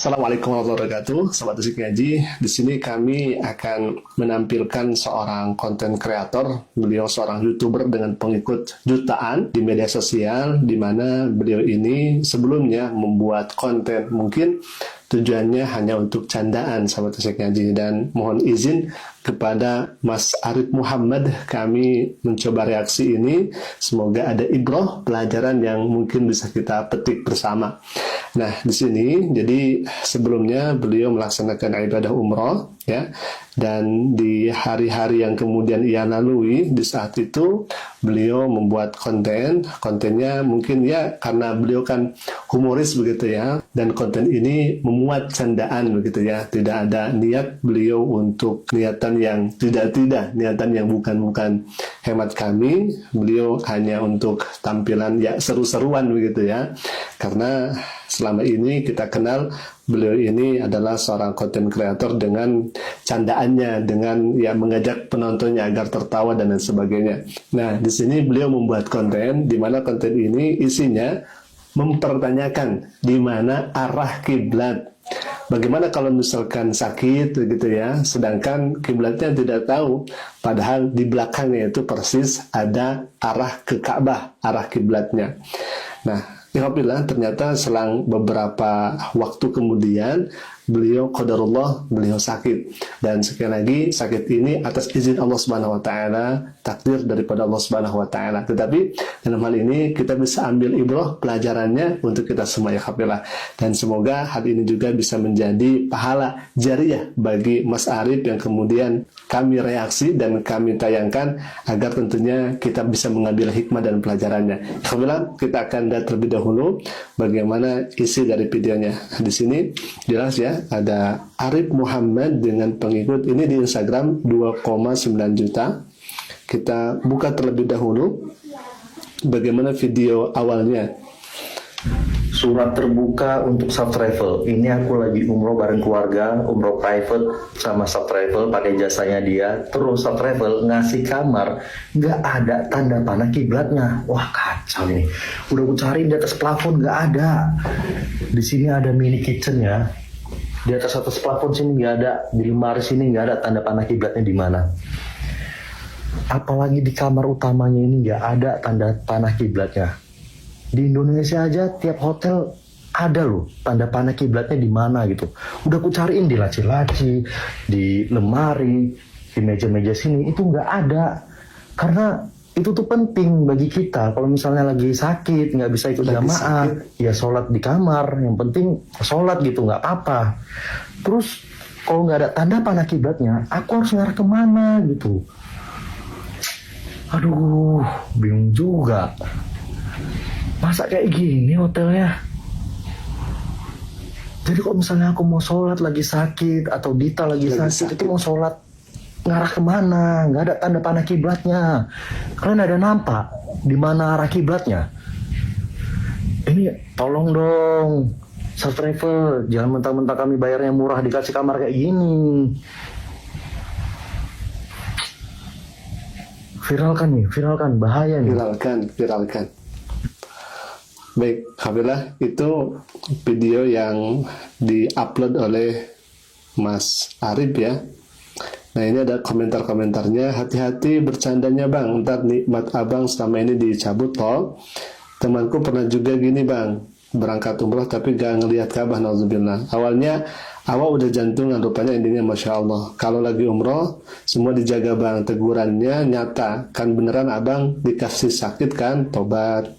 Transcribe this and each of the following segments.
Assalamualaikum warahmatullahi wabarakatuh, Sobat Asik Ngaji. Di sini kami akan menampilkan seorang konten kreator. Beliau seorang YouTuber dengan pengikut jutaan di media sosial, di mana beliau ini sebelumnya membuat konten mungkin tujuannya hanya untuk candaan, Sobat Asik Ngaji. Dan mohon izin kepada Mas Arif Muhammad, kami mencoba reaksi ini. Semoga ada ibrah, pelajaran yang mungkin bisa kita petik bersama. Nah, di sini jadi sebelumnya beliau melaksanakan ibadah umroh, ya, dan di hari-hari yang kemudian ia lalui, di saat itu beliau membuat kontennya mungkin ya karena beliau kan humoris begitu ya, dan konten ini memuat candaan begitu ya, tidak ada niat beliau untuk niatan yang niatan yang bukan hemat kami, beliau hanya untuk tampilan ya seru-seruan begitu ya, karena selama ini kita kenal beliau ini adalah seorang konten kreator dengan candaannya, dengan ya mengajak penontonnya agar tertawa dan lain sebagainya. Nah, di sini beliau membuat konten di mana konten ini isinya mempertanyakan di mana arah kiblat. Bagaimana kalau misalkan sakit gitu ya, sedangkan kiblatnya tidak tahu, padahal di belakangnya itu persis ada arah ke Ka'bah, arah kiblatnya. Nah, alhamdulillah ternyata selang beberapa waktu kemudian beliau qadarullah beliau sakit, dan sekali lagi sakit ini atas izin Allah Subhanahu wa taala, takdir daripada Allah Subhanahu wa taala. Tetapi dalam hal ini kita bisa ambil ibrah pelajarannya untuk kita semua ya alhamdulillah, dan semoga hal ini juga bisa menjadi pahala jariah bagi Mas Arif yang kemudian kami reaksi dan kami tayangkan agar tentunya kita bisa mengambil hikmah dan pelajarannya. Alhamdulillah kita akan lihat terlebih dahulu bagaimana isi dari videonya. Di sini jelas ya, ada Arif Muhammad dengan pengikut ini di Instagram 2,9 juta. Kita buka terlebih dahulu bagaimana video awalnya. Surat terbuka untuk Saf Travel. Ini aku lagi umroh bareng keluarga, umroh private sama Saf Travel, pakai jasanya dia. Terus Saf Travel ngasih kamar, nggak ada tanda panah kiblatnya. Wah kacau ini. Udah aku cari di atas plafon nggak ada. Di sini ada mini kitchen ya. Di atas plafon sini nggak ada, di lemari sini nggak ada tanda panah kiblatnya di mana. Apalagi di kamar utamanya ini nggak ada tanda panah kiblatnya. Di Indonesia aja tiap hotel ada loh tanda panah kiblatnya di mana gitu. Udah aku cariin di laci-laci, di lemari, di meja-meja sini itu nggak ada. Karena itu tuh penting bagi kita. Kalau misalnya lagi sakit nggak bisa ikut jamaah, ya sholat di kamar. Yang penting sholat gitu nggak apa-apa. Terus kalau nggak ada tanda panah kiblatnya, aku harus ngarah kemana gitu. Aduh, bingung juga. Masa kayak gini hotelnya? Jadi kalau misalnya aku mau sholat lagi sakit atau Dita lagi sakit, itu mau sholat ngarah kemana? Nggak ada tanda panah kiblatnya. Kalian ada nampak di mana arah kiblatnya? Ini tolong dong, Saf Travel, jangan mentang-mentang kami bayarnya murah dikasih kamar kayak gini. Viralkan, bahaya nih. Viralkan. Baik, alhamdulillah itu video yang diupload oleh Mas Arif ya. Nah ini ada komentar-komentarnya. Hati-hati bercandanya bang, ntar nikmat abang selama ini dicabut toh. Temanku pernah juga gini bang, berangkat umroh tapi gak ngelihat Ka'bah, nauzubillah. Awalnya awal udah jantungan, rupanya intinya Masya Allah. Kalau lagi umroh semua dijaga bang, tegurannya nyata. Kan beneran abang dikasih sakit kan, tobat.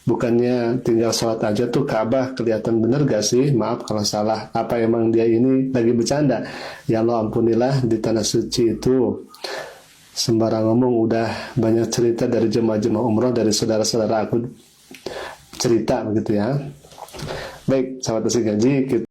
Bukannya tinggal sholat aja tuh Ka'bah kelihatan bener gak sih? Maaf kalau salah. Apa emang dia ini lagi bercanda? Ya Allah ampunilah, di tanah suci itu sembarang ngomong. Udah banyak cerita dari jemaah-jemaah umroh, dari saudara-saudara aku cerita begitu ya. Baik, sahabat Asik Ngaji, kita